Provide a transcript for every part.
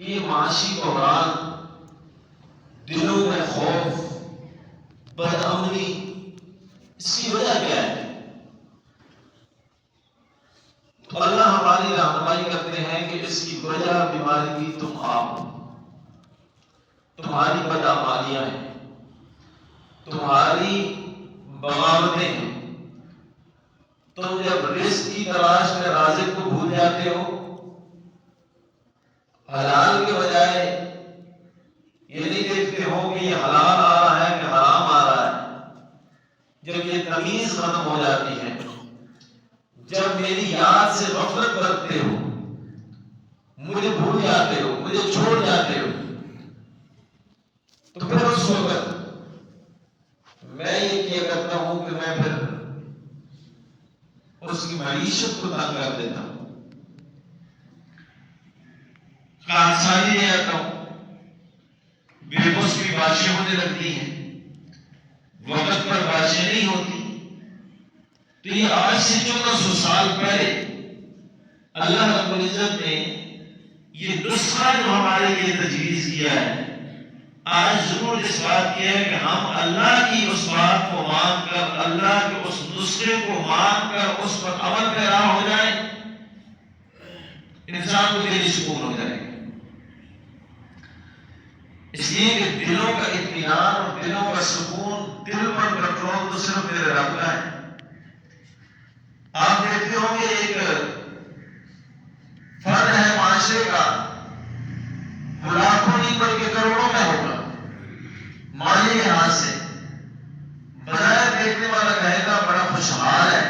یہ معاشی بحران، دلوں میں خوف، بدامنی، اس کی وجہ کیا ہے؟ تو اللہ ہماری رہنمائی کرتے ہیں کہ اس کی وجہ بیماری کی تم آپ ہو، تمہاری بدعمالیاں ہیں، تمہاری بغاوتیں ہیں۔ تم جب رزق کی تلاش میں رازق کو بھول جاتے ہو، حلال کے بجائے یہ نہیں دیکھتے ہو کہ یہ حلال آ رہا ہے کہ حرام آ رہا ہے، جب یہ تمیز ختم ہو جاتی ہے، جب میری یاد سے غفلت برتتے ہو، مجھے بھول جاتے ہو، مجھے چھوڑ جاتے ہو، تو پھر اس وقت میں یہ کیا کرتا ہوں کہ میں پھر اس کی معیشت کو تنگ کر دیتا ہوں، کارسانی لے آتا ہوں، بے بس کی بارشیں ہونے لگتی ہیں، وقت پر بارشیں نہیں ہوتی۔ تو یہ آج سے 1400 سال پہلے اللہ رب العزت نے یہ نسخہ جو ہمارے لیے تجویز کیا ہے، آج ضرور اس بات کی ہے کہ ہم اللہ کی اس بات کو مان کر، اللہ کے اس نسخے کو مان کر اس پر عمل پیرا ہو جائے، انسان کو دلی سکون ہو جائے گا۔ اس لیے کہ دلوں کا اطمینان اور دلوں کا سکون، دل پر کنٹرول تو صرف میرے رب کا ہے۔ آپ دیکھتے ہوں گے ایک فرد ہے معاشرے کا، وہ لاکھوں نہیں بلکہ کروڑوں میں ہوگا مالی لحاظ سے، بظاہر دیکھنے والا کہے گا بڑا خوشحال ہے،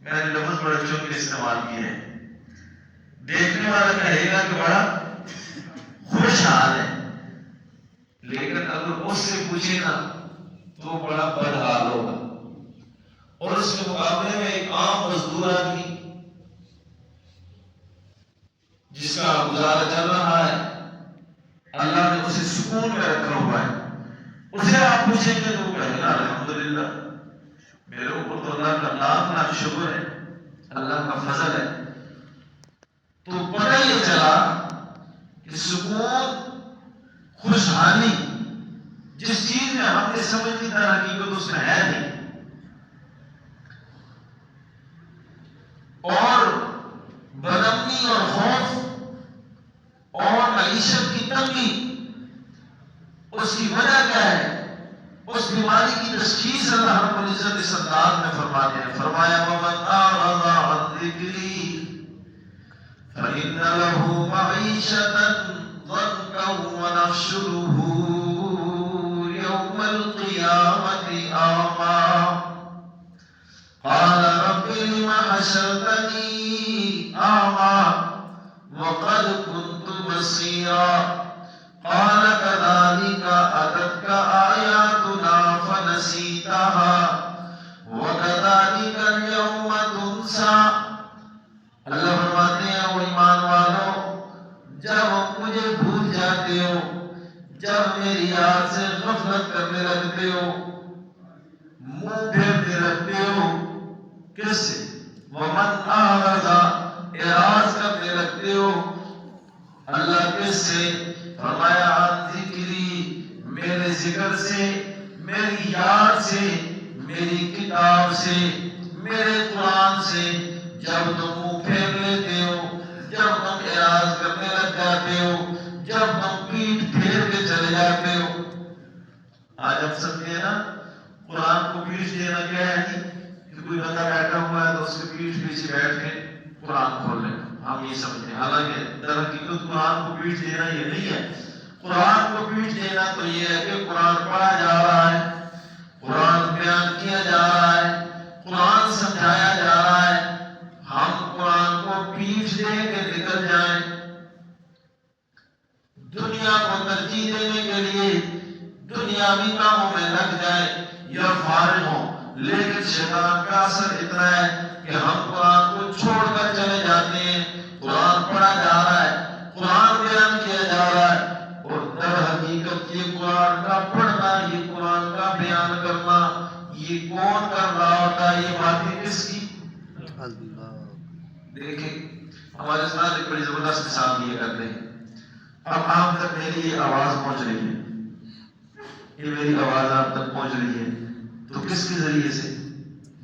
میں نے لفظ بڑے چونکہ استعمال کیے ہیں، دیکھنے والا کہے گا کہ بڑا خوشحال ہے، لیکن اگر اس سے پوچھے نا تو بڑا بدحال ہوگا۔ اور اس کے مقابلے میں ایک عام مزدور آدمی جس کا گزارا چل رہا ہے، اللہ نے اسے سکون میں رکھا ہوا ہے، اسے آپ پوچھیں گے تو وہ کہے گا الحمدللہ، میرے اوپر تو اللہ کا لاکھ لاکھ شکر ہے، اللہ کا فضل ہے۔ تو پتہ یہ چلا کہ سکون، خوشحالی جس چیز میں ہم نے سمجھی تھا حقیقت اس میں ہے نہیں، اور بدامنی اور خوف اور معیشت کی تنگی، اس کی وجہ کیا ہے؟ اس بیماری کی تشخیص اللہ رب العزت اس انداز میں فرماتے ہیں، فرمایا وَمَنْ أَعْرَضَ عَنْ ذِكْرِي فَإِنَّ لَهُ مَعِيشَةً ضَنكًا وَنَحْشُرُهُ يَوْمَ الْقِيَامَةِ أَعْمَى قَالَ رَبِّ لِمَ حَشَرْتَنِي أَعْمَى وَقَدْ كُنْتُ بَصِيرًا قال كذلك أتتك آياتنا فنسيتها وكذلك اليوم تنسى۔ اللہ فرماتے ہیں او ایمان والو، جب مجھے بھول جاتے ہو، جب میری یاد سے غفلت کرنے لگتے ہو، منہ پھیرنے لگتے ہو، کس سے؟ ومن اعرض، اعراض کرنے لگتے ہو، اللہ کس سے؟ فرمایا عن ذکری، میرے ذکر سے، میری یاد سے، میری کتاب سے، میرے قرآن سے جب تم منہ پھیر لیتے ہو، جب تم اعراض کرنے لگ جاتے ہو، جب تم پیٹھ پھیر کے چلے جاتے ہو۔ آج ہم سمجھے نا قرآن کو پیٹھ دینا کیا ہے کہ کوئی بندہ بیٹھا ہوا ہے تو اس کے پیٹھ پیچھے بیٹھ کے قرآن کھول لیں، ہم یہ سمجھتے ہیں، حالانکہ در حقیقت قرآن کو پیٹھ دینا یہ نہیں ہے۔ قرآن کو پیٹھ دینا تو یہ ہے کہ قرآن پڑھا جا رہا ہے، قرآن بیان کیا جا رہا ہے، قرآن سمجھایا جا رہا ہے، ہم قرآن کو پیٹھ دے کے نکل جائیں، دنیا کو ترجیح دینے کے لیے دنیاوی کاموں میں لگ جائیں یا فارغ ہوں، لیکن شیطان کا اثر اتنا ہے کہ ہم قرآن کو چھوڑ کر چلے جاتے ہیں۔ قرآن پڑھا جا رہا ہے، قرآن بیان کیا جا رہا ہے، اور در حقیقت یہ قرآن کا پڑھنا، یہ قرآن کا بیان کرنا، یہ کون کر رہا ہوتا ہے؟ یہ باتیں کس کی؟ دیکھیں ہمارے ساتھ بڑی زبردست مثال دیا کرتے ہیں. اب آپ تک میری یہ آواز پہنچ رہی ہے، یہ میری آواز آپ تک پہنچ رہی ہے تو کس کے ذریعے سے؟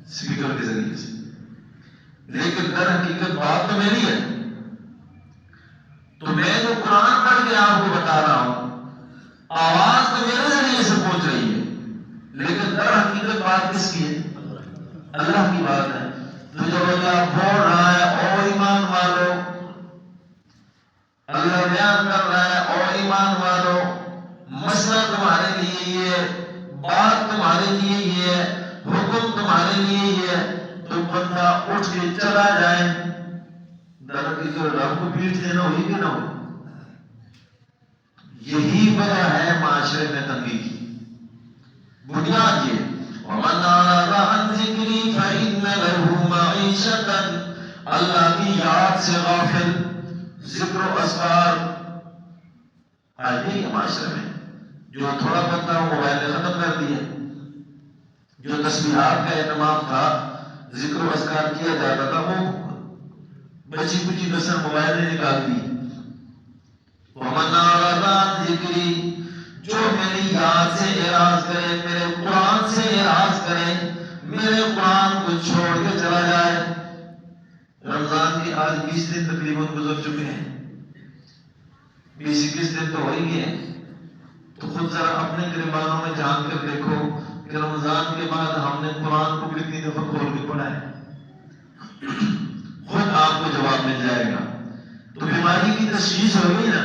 اسپیکر کے ذریعے سے. لیکن در حقیقت بات تو میری ہے. تو میں جو قرآن پڑھ کے آپ کو بتا رہا ہوں، آواز تو میرے ذریعے سے پہنچ رہی ہے، لیکن در حقیقت بات کس کی ہے؟ اللہ کی بات ہے. تو جب اللہ بول رہا ہے او ایمان والو، اللہ بیان کر رہا ہے او ایمان والو، مسئلہ تمہارے لیے یہ ہے، بات تمہارے لیے یہ ہے، حکم تمہارے لیے یہ ہے، تو بندہ اٹھ کے چلا جائے. در حقیقت رب کو پیٹ دینا ہوئی کہ نہ ہو؟ یہی وجہ ہے معاشرے میں تنگی کی بنیاد یہ. وَمَنْ أَعْرَضَ عَنْ ذِكْرِي فَإِنَّ لَهُ مَعِيشَةً، اللہ کی یاد سے غافل، ذکر و اذکار آج نہیں ہے معاشرے میں. جو تھوڑا بہت موبائل نے ختم کر دیا، جو تسبیحات کا اہتمام تھا، ذکر و اذکار کیا جاتا تھا، وہ بچی کچی کسر موبائل نے نکال دی. وَمَنْ أَعْرَضَ عَنْ ذِكْرِي، جو میری یاد سے اعراض کرے، میرے قرآن سے اعراض کرے، میرے قرآن کو چھوڑ کے چلا جائے. رمضان کی آج 20 دن تقریباً گزر چکے ہیں، 20-21 دن تو ہو ہی گئے. تو خود ذرا اپنے گریبانوں میں جان کر دیکھو کہ رمضان کے بعد ہم نے قرآن کو کتنی دفعہ کھول کے پڑھا ہے. خود آپ کو جواب مل جائے گا. تو بیماری کی تشخیص ہو گئی نا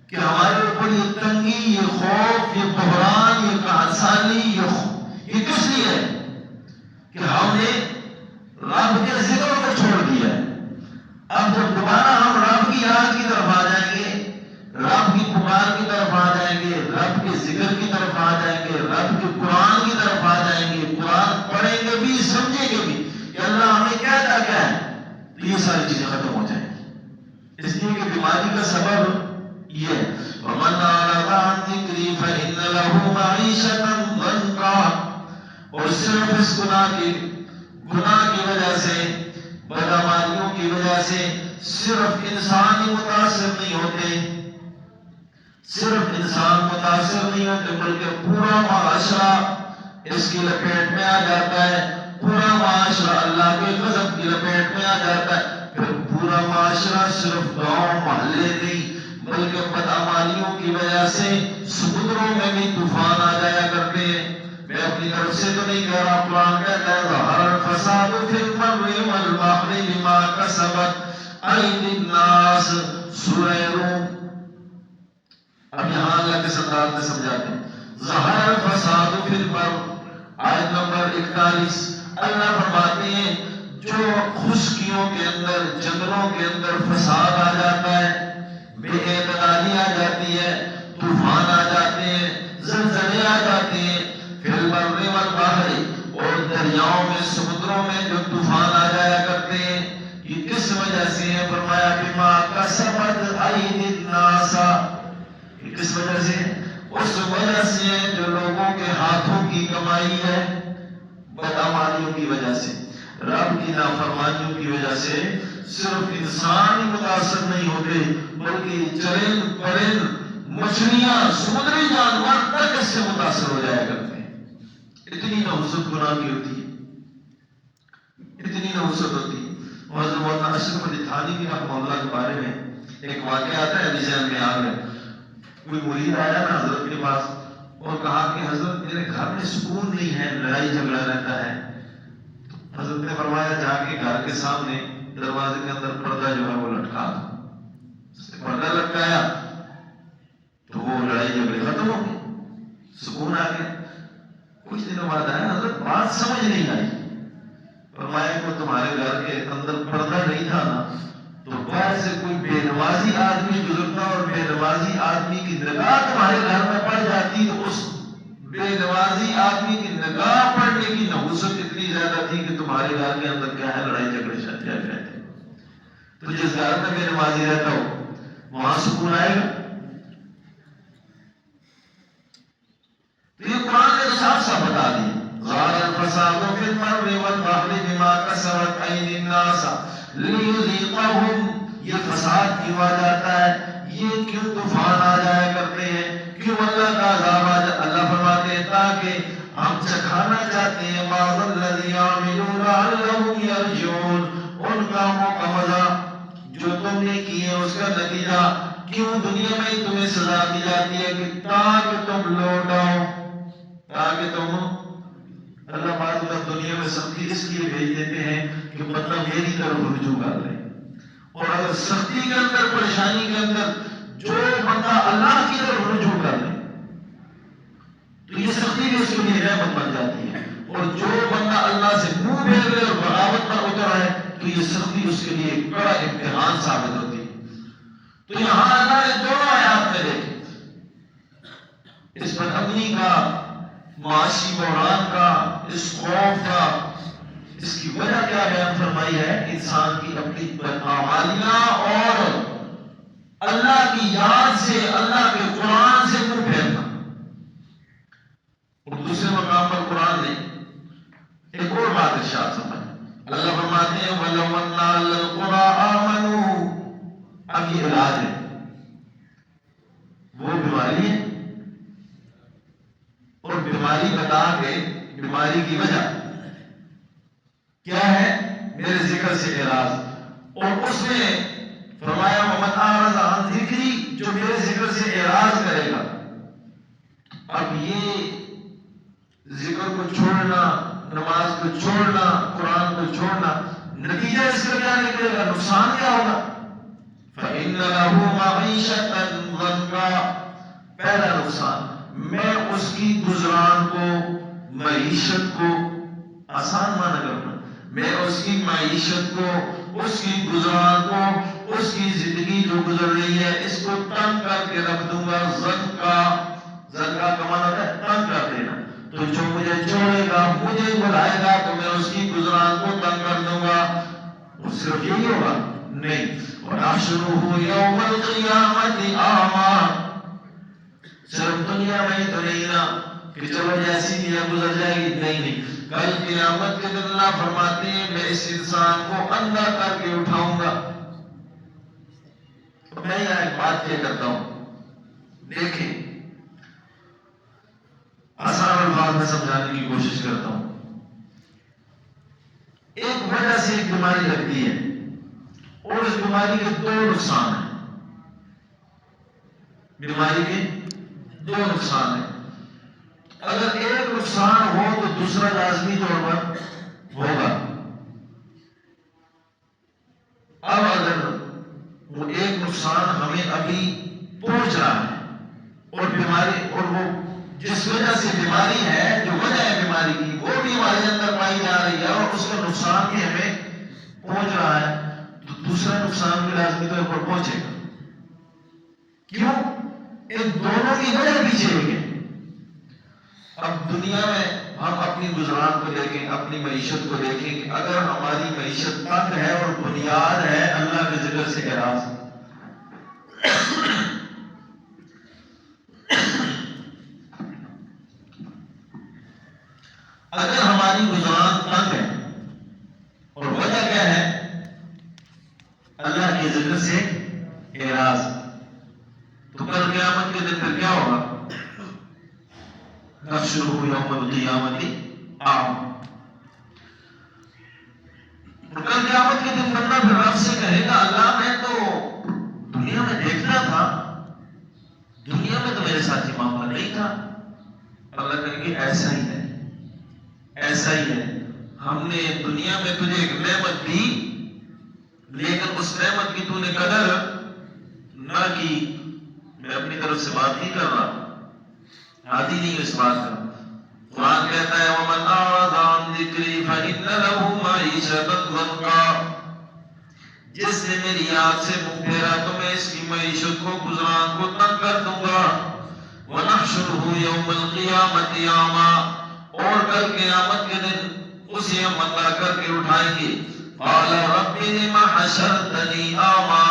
کہ ہمارے اوپر یہ تنگی، یہ خوف، یہ بحران، یہ کاسانی، یہ کس لیے ہے کہ ہم نے رب کے ذکر کو چھوڑ دیا ہے. اب جب دوبارہ ہم رب کی یاد کی طرف آ جائیں گے، رب کی پکار کی طرف آ جائیں گے، رب کے ذکر کی طرف آ جائیں گے، رب کے قرآن کی طرف آ جائیں گے، قرآن پڑھیں گے بھی، سمجھیں گے بھی کہ اللہ ہمیں کیا کیا ہے، تو یہ ساری چیزیں ختم ہو جائیں گی. اس لیے کہ بیماری کا سبب یہ ہے. وَمَنْ أَعْرَضَ عَنْ ذِكْرِي فَإِنَّ لَهُ مَعِيشَةً ضَنْكًا، اور صرف اس گناہ کی وجہ سے، بدعمالیوں کی وجہ سے صرف انسان ہی متاثر نہیں ہوتے، صرف انسان متاثر نہیں ہوتے بلکہ پورا معاشرہ اس کی لپیٹ میں آ جاتا ہے. پورا معاشرہ اللہ کے غضب کی لپیٹ میں آ جاتا ہے. پھر پورا معاشرہ صرف گاؤں محلے نہیں بلکہ بدعمالیوں کی وجہ سے سمندروں میں بھی طوفان آ جایا کرتے ہیں. میں اپنی طرف سے تو نہیں کہہ رہا، قرآن کہتا ہے ظَهَرَ الْفَسَادُ فِي الْبَرِّ وَالْبَحْرِ بِمَا كَسَبَتْ أَيْدِي النَّاسِ، سورہ روم. اب یہاں اللہ کے سردار نے سمجھاتے ہیں ظَهَرَ الْفَسَادُ فِي الْبَرِّ، آیت نمبر 41. اللہ فرماتے ہیں جو خشکیوں کے اندر، جنگلوں کے اندر فساد آ جاتا ہے، بے اعتدالی آ جاتی ہے، طوفان آ جاتے ہیں، زلزلے آ جاتے ہیں، فی البر والبحر، اور دریاؤں میں، سمندروں میں جو طوفان آ جایا کرتے ہیں، یہ کس وجہ سے ہے؟ فرمایا بما کسبت ایدی الناس، یہ کس وجہ سے؟ اس وجہ سے جو لوگوں کے ہاتھوں کی کمائی ہے، بدعمالیوں کی وجہ سے، رب کی نافرمانیوں کی وجہ سے. صرف انسان ہی متاثر نہیں ہوتے بلکہ چرند پرند، مچھلیاں، سمندری جانور تک اس سے متاثر ہو جایا کرتے ہیں. اتنی نحوست گناہ کی ہوتی ہے، اتنی نحوست ہوتی ہے. حضرت مولانا اشرف علی تھانوی رحمہ اللہ کے بارے میں ایک واقعہ آتا ہے، ذہن میں آ گیا. کوئی مرید آیا نا حضرت کے پاس اور کہا کہ حضرت میرے گھر میں سکون نہیں ہے، لڑائی جھگڑا رہتا ہے. حضرت نے فرمایا جا کے گھر کے سامنے دروازے کے اندر پردہ جو ہے وہ لٹکا دو. اس نے پردہ لٹکایا تو وہ لڑائی جھگڑے ختم ہو گئے، سکون آ گیا. کچھ دنوں بعد آیا، حضرت بات سمجھ نہیں آئی. فرمایا کہ تمہارے گھر کے اندر پردہ نہیں تھا نا، تو باہر سے کوئی بے نمازی آدمی گزرتا اور بے نمازی آدمی کی نگاہ تمہارے گھر میں پڑ جاتی تو اس بے نمازی آدمی کی نگاہ پڑنے کی نحوست اتنی زیادہ تھی کہ تمہارے گھر کے اندر کیا ہے، لڑائی جھگڑے شادیاں رہتے. تو جس گھر میں بے نمازی رہتا ہو وہاں سکون آئے گا؟ تو یہ قرآن نے صاف صاف بتا دی ظَهَرَ الْفَسَادُ فِي الْبَرِّ وَالْبَحْرِ بِمَا كَسَبَتْ أَيْدِي النَّاسِ لِيُذِيقَهُمْ یہ فساد کیوں آ جاتا ہے، یہ کیوں طوفان آ جایا کرتے ہیں، کیوں اللہ کا عذاب آ جاتا؟ اللہ فرماتے ہیں تاکہ ہم چکھانا چاہتے ہیں بعض الذی عملوا لعلہم یرجعون، ان کاموں کا مزہ جو تم نے کیے اس کا نتیجہ کیوں دنیا میں تمہیں سزا دی جاتی ہے کہ تاکہ تم لوٹ آؤ، تاکہ تم، اللہ بعض وقت دنیا میں سختی اس لیے بھیج دیتے ہیں کہ بندہ میری طرف رجوع کر لے، اور اگر سختی کے اندر، پریشانی کے اندر جو بندہ اللہ کی طرف رجوع کر لے تو یہ سختی بھی اس کے لیے رحمت بن جاتی ہے، اور جو بندہ اللہ سے منہ پھیر لے اور بغاوت پر اترا ہے تو یہ سختی اس کے لیے ایک بڑا امتحان ثابت ہوتی ہے۔ تو یہاں اللہ نے دونوں آیات میں دیکھے، اس بدامنی کا، معاشی بحران کا، اس خوف کا، اس کی وجہ کیا بیان فرمائی ہے؟ انسان کی اپنی بدعمالیاں اور اللہ کی یاد سے، اللہ کے قرآن سے منہ پھیرنا۔ اور دوسرے مقام پر قرآن نے ایک اور بات ارشاد فرمائی، اللہ فرماتے ہیں وَلَوْ أَنَّ أَهْلَ الْقُرَىٰ آمَنُوا، اب یہ علاج ہے، وہ بیماری ہے اور بیماری بتا کے بیماری کی وجہ کیا ہے؟ میرے ذکر سے اعراض، اور اس میں فرمایا وَمَنْ أَعْرَضَ عَنْ ذِكْرِي، جو میرے ذکر سے اعراض کرے گا۔ اب یہ ذکر کو چھوڑنا، نماز کو چھوڑنا، قرآن کو چھوڑنا، نتیجہ اس کا کیا نکلے گا؟ نقصان کیا ہوگا؟ فَإِنَّ لَهُ مَعِيشَةً ضَنْكًا، پہلا نقصان، میں اس کی گزران کو، معیشت کو آسان مانا کروں، میں اس کی معیشت کو، اس کی گزران کو، اس کی زندگی جو گزر رہی ہے اس کو تنگ کر کے رکھ دوں گا۔ زنکا کا معنی ہوتا ہے تنگ کر دینا، تو جو مجھے چھوڑے گا، مجھے بلائے گا تو میں اس کی گزران کو تنگ کر دوں گا۔ اور صرف یہی ہوگا؟ نہیں، وَنَحْشُرُهُ يَوْمَ الْقِيَامَةِ أَعْمَىٰ، صرف دنیا میں تو نہیں نا کہ چلو جیسی بھی گزر جائے گی، نہیں، کل قیامت کے دن اللہ فرماتے ہیں میں اس انسان کو اندھا کر کے اٹھاؤں گا۔ میں یہاں ایک بات یہ کرتا ہوں، دیکھیں آسان الفاظ میں سمجھانے کی کوشش کرتا ہوں۔ ایک وجہ سے ایک بیماری لگتی ہے اور اس بیماری کے دو نقصان ہیں، بیماری کے دو نقصان ہیں، اگر ایک نقصان ہو تو دوسرا لازمی طور پر ہوگا۔ اب اگر وہ ایک نقصان ہمیں ابھی پہنچ رہا ہے اور بیماری، اور وہ جس وجہ سے بیماری ہے، جو وجہ ہے بیماری کی وہ بھی ہمارے اندر پائی جا رہی ہے اور اس کا نقصان بھی ہمیں پہنچ رہا ہے، تو دوسرا نقصان بھی لازمی طور پر پہنچے گا۔ کیوں؟ ان دونوں کی وجہ پیچھے ہوئی ہے۔ اب دنیا میں ہم اپنی گزران کو دیکھیں، اپنی معیشت کو دیکھیں کہ اگر ہماری معیشت تنگ ہے اور بنیاد ہے اللہ کے ذکر سے اعراض، اگر ہماری گزران تنگ ہے اور وجہ کیا ہے؟ اللہ کے ذکر سے اعراض، تو کل قیامت کے دن پھر کیا ہوگا؟ نحشرہ یوم القیامت اعمی، کل قیامت کے دن بندہ پھر رب سے کہے گا اللہ میں تو دنیا میں دیکھتا تھا، دنیا میں تو میرے ساتھ یہ معاملہ نہیں تھا۔ اللہ کہیں گے ایسا ہی ہے، ایسا ہی ہے، ہم نے دنیا میں تجھے ایک نعمت دی لیکن اس نعمت کی تو نے قدر نہ کی۔ میں اپنی طرف سے بات نہیں کر رہا، عادی نہیں اس بات کا۔ قرآن کہتا ہے وَمَنْ أَعْرَضَ عَنْ ذِكْرِي فَإِنَّ لَهُ مَعِيشَةً ضَنْكًا، جس نے میری یاد سے منہ پھیرا تو میں اس کی معیشت کو، گزران کو تنگ کر دوں گا۔ وَنَحْشُرُهُ يَوْمَ الْقِيَامَةِ أَعْمَىٰ، اور کل قیامت کے دن اسے ہم اندھا کر کے اٹھائیں گے۔ قَالَ رَبِّ لِمَ حَشَرْتَنِي أَعْمَىٰ،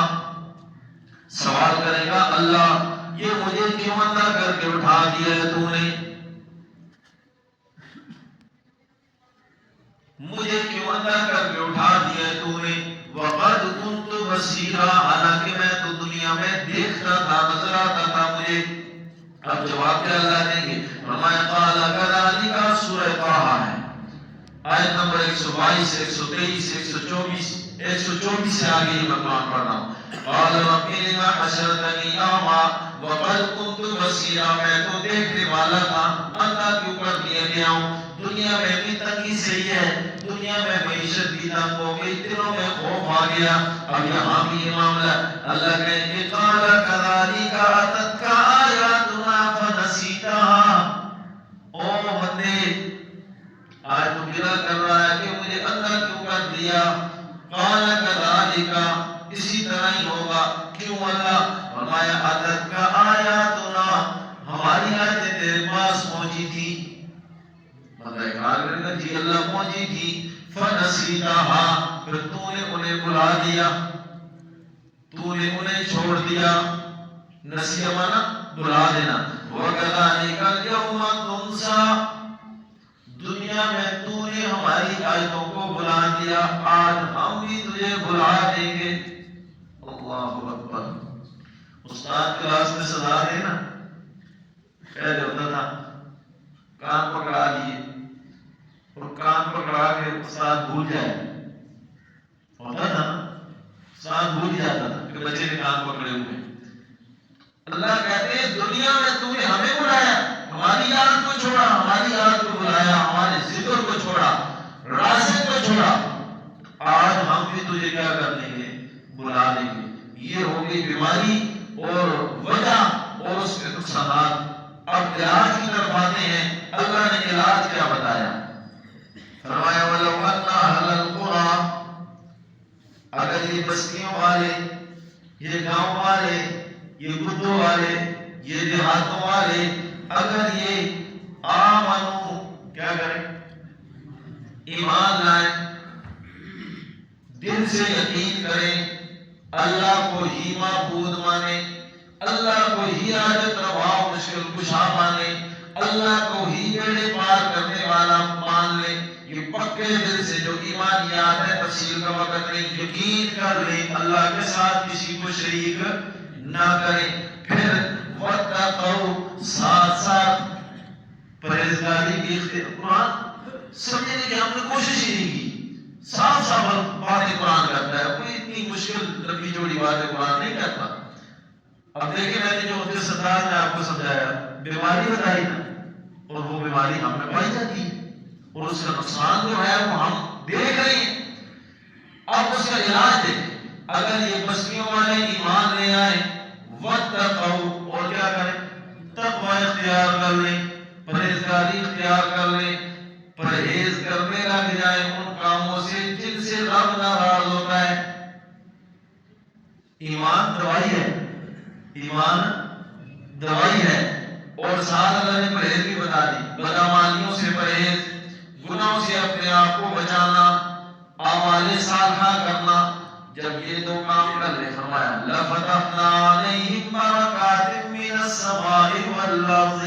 سوال کرے گا اللہ یہ مجھے کیوں اندھا کر کے اٹھا دیا ہے تو نے، مجھے کیوں اندھا کر کے اٹھا دیا ہے تو نے۔ وَقَدْ كُنْتُ بصیرا، حالانکہ میں تو دنیا میں دیکھتا تھا، نظر آتا تھا مجھے. اب جواب کیا اللہ دیں گے؟ فرمایا قال کذالک، سورہ طٰہٰ ہے آیت نمبر 122 123 124 سے آگے یہ میں قرآن پڑھ رہا ہوں. قال رب لم حشرتنی اعمیٰ وقد كنت بصیرا، میں تو دیکھنے والا تھا، اللہ کے اوپر لیا گیا ہوں. دنیا میں بھی تنگی صحیح ہے، دنیا میں معیشت بھی تنگ ہو گئی، دلوں میں خوف آ گیا. اب یہاں بھی یہ معاملہ اللہ کہیں گے قال كذلك اتتك آیاتنا فنسیتها. او بندے آج تو گرا کر رہا ہے کہ مجھے اللہ کے اوپر دیا. قال كذلك، اسی طرح ہی ہوگا. کیوں اللہ؟ فرمایا اتتك آیاتنا، ہماری آیتیں تیرے پاس پہنچی تھی. بندہ اقرار کرے گا جی اللہ پہنچی تھی. فنسیتها، پھر تو نے انہیں بلا دیا، تو نے انہیں چھوڑ دیا. نسیہ مانا بلا دینا. وَكَذَلِكَ الْيَوْمَ تُنسَى، دنیا میں تو نے ہماری آیتوں کو بلا دیا، آج ہم بھی تجھے بلا دیں گے. اللہ اکبر. استاد کلاس میں سزا دینا پہلے ہوتا تھا کان پکڑا لیے اور کان پکڑا کے استاد بھول جائے، ہوتا تھا نا، استاد بھول جاتا تھا کہ بچے نے کان پکڑے ہوئے. اللہ کہتے ہیں دنیا میں تو نے ہمیں بلایا، ہماری یاد کو چھوڑا، ہماری یاد کو بلایا، ہمارے ذکر کو چھوڑا، رازق کو چھوڑا، آج ہم بھی تجھے کیا کر لیں گے؟ بلا لیں گے. یہ ہوگی بیماری اور وجہ اور اس کے نقصانات. اب علاج کی طرف آتے ہیں. اللہ نے علاج کیا بتایا؟ فرمایا وَلَوْ أَنَّ أَهْلَ الْقُرَىٰ، اگر یہ بستیوں والے، یہ گاؤں والے، یہ گدوں والے، یہ دیہاتوں والے، اگر یہ آمنو، کیا کریں؟ ایمان لائیں، دل سے یقین کریں، اللہ کو ہی معبود مانے، اللہ کو ہی حاجت روا و مشکل کشا مانے، اللہ کو ہی بیڑے پار کرنے والا مان لے. یہ پکے دل سے جو ایمانیات ہے، تفصیل کا وقت نہیں، یقین کر لیں اللہ کے ساتھ کسی کو شریک نہ کریں. پھر وَاتَّقَوْا، ساتھ ساتھ پرہیزگاری کی اختیار. قرآن سمجھنے کی ہم نے کوشش ہی نہیں کی. صاف صاف باتیں قرآن کرتا ہے، کوئی اتنی مشکل لمبی چوڑی باتیں قرآن نہیں کرتا. اب دیکھیں میں نے جو مفتی ستار نے آپ کو سمجھایا، بیماری بتائی نا، اور وہ بیماری ہم میں پائی جاتی ہے اور اس کا نقصان جو ہے وہ ہم دیکھ رہے ہیں. اب اس کا علاج دیکھیں. اگر یہ بستیوں والے ایمان لے آئے، وَاتَّقَوْا، اور کیا کریں؟ تقوی اختیار کر لیں، پرہیزگاری اختیار کر لیں، پرہیز کرنے لگ جائیں ان کاموں سے جن سے رب ناراض ہوتا ہے. ایمان دوائی ہے، ایمان دوائی ہے. اور ساتھ اللہ نے پرہیز بھی بتا دی. بدعمالیوں سے پرہیز، گناہوں سے اپنے آپ کو بچانا، اعمال صالحہ کرنا. جب یہ دو کام کر لے فرمایا لَفَتَحْنَا عَلَيْهِمْ بَرَكَاتٍ مِّنَ السَّمَاءِ وَالْأَرْضِ.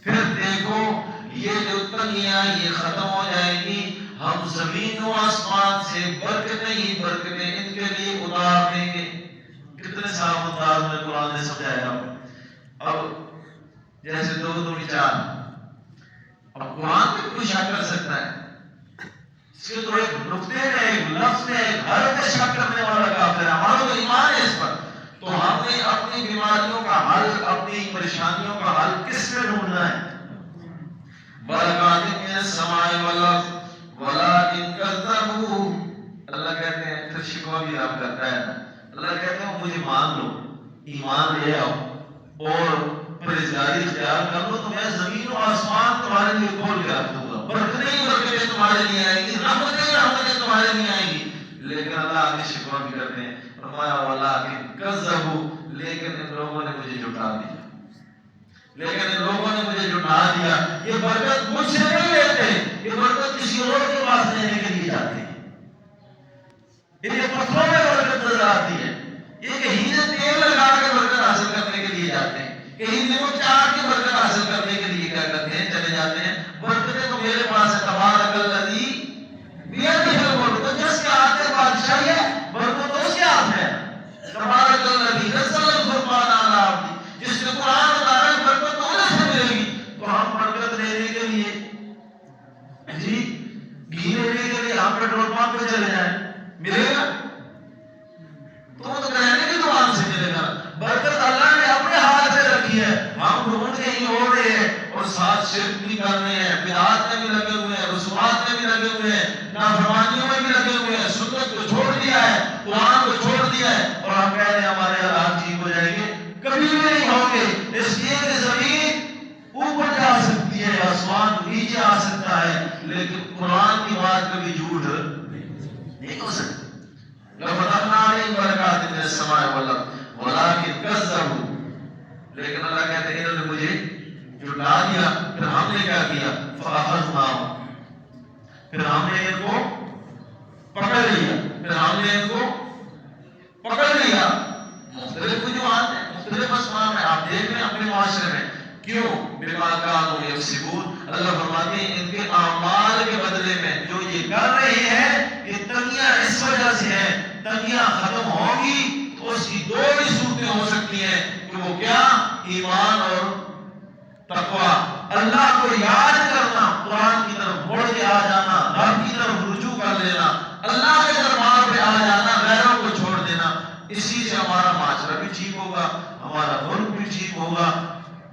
پھر دیکھو یہ جو تنگیاں یہ ختم ہو جائیں گی، ہم زمین و آسمان سے برکتیں ہی برکتیں ان کے لیے اتار دیں گے. کتنے صاف انداز میں قرآن نے سمجھایا. اب جیسے 2 2 4، اب قرآن میں کوئی شک کر سکتا ہے؟ اس کے تو ایک نقطے میں، ایک لفظ میں، ایک حرف میں شک کرنے والا کافر ہے. ہمارا تو ایمان ہے اس پر. تو ہم نے اپنی بیماریوں کا حل، اپنی پریشانیوں کا حل کس میں ڈھونڈنا ہے؟ برکات من السماء والارض ولکن کذبوا. اللہ کہتے ہیں، پھر شکوہ بھی آپ کرتا ہے نا. اللہ کہتے ہیں مجھے مان لو، ایمان لے آؤ اور پرہیزگاری اختیار کر لو، تو میں زمین و آسمان تمہارے لیے کھول کے رکھ دوں گا. برکتیں ہی برکتیں تمہارے لیے آئیں گی، رحمتیں ہی رحمتیں تمہارے لیے آئیں گی. لیکن اللہ آگے شکوہ بھی کرتے ہیں. فرمایا ولکن کذبوا، لیکن ان لوگوں نے مجھے جھٹلا دیا، لیکن ان لوگوں نے مجھے جھٹلا دیا. یہ برکت مجھ سے نہیں لیتے، یہ برکت کسی اور کے پاس لینے کے لیے جاتے ہیں. انہیں پتھروں میں برکت نظر آتی ہے، یہ کہیں سے تیل لگا کے برکت حاصل کرنے کے لیے جاتے ہیں، کہیں نمک چاٹ کے برکت حاصل کرنے کے لیے کیا کرتے ہیں؟ چلے جاتے ہیں. برکتیں تو میرے پاس ہے. تبارک الذی بیدہ الملک، تو جس کے ہاتھ میں بادشاہی ہے، برکت تو اس کے ہاتھ رکھی ہے، ہم ڈھونڈ کے ہی ہو رہے ہیں اور ساتھ شرک بھی کر رہے ہیں، بدعات میں بھی لگے ہوئے ہیں، رسومات میں بھی لگے ہوئے ہیں، نافرمانیوں میں بھی لگے ہوئے ہیں، سنت کو چھوڑ دیا ہے، قرآن کو چھوڑ دیا ہے، اور ہم کہہ رہے ہیں ہمارے حالات ٹھیک ہو جائیں گے، کبھی بھی نہیں ہوں گے، اس لیے کہ زمین اوپر جا سکتی ہے، آسمان نیچے آ سکتا ہے، لیکن قرآن کی بات کبھی جھوٹ نہیں ہو سکتی۔ لَفَتَحْنَا عَلَيْهِمْ بَرَكَاتٍ مِنَ السَّمَاءِ وَالْأَرْضِ وَلَٰكِن كَذَّبُوا، لیکن اللہ کہتے ہیں انہوں نے مجھے جھٹلا دیا، پھر ہم نے کیا کیا؟ فَأَخَذْنَاهُمْ، پھر ہم نے ان کو پکڑ لیا، پھر ہم نے ان کو پکڑ لیا۔ مختلف وجوہات ہیں، مختلف اسباب ہیں، آپ دیکھ رہے ہیں اپنے معاشرے میں کیوں؟ بِمَا كَانُوا يَكْسِبُونَ، اللہ فرماتے ہیں ان کے اعمال کے بدلے میں جو یہ کر رہے ہیں، یہ تنگیاں اس وجہ سے ہیں، تنگیاں ختم ہوں گی تو اس کی دو ہی صورتیں ہو سکتی ہیں کہ وہ کیا؟ ایمان اور تقویٰ، اللہ کو یاد کرنا، قرآن کی طرف مڑ کے آ جانا، رب کی طرف رجوع کر لینا، اللہ کے دربار پہ آ جانا، غیروں کو چھوڑ دینا، اسی سے ہمارا معاشرہ بھی ٹھیک ہوگا، ہمارا ملک بھی ٹھیک ہوگا،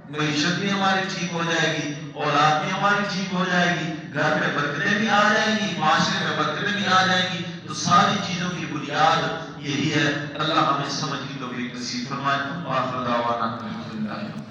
معیشت بھی ہماری ٹھیک ہو جائے گی، اولاد بھی ہماری ٹھیک ہو جائے گی، گھر میں برکتیں بھی آ جائیں گی، معاشرے میں برکتیں بھی آ جائیں گی۔ تو ساری چیزوں کی بنیاد یہی ہے۔ اللہ ہمیں سمجھ کی توفیق نصیب فرمائے۔ وآخر دعوانا الحمدللہ۔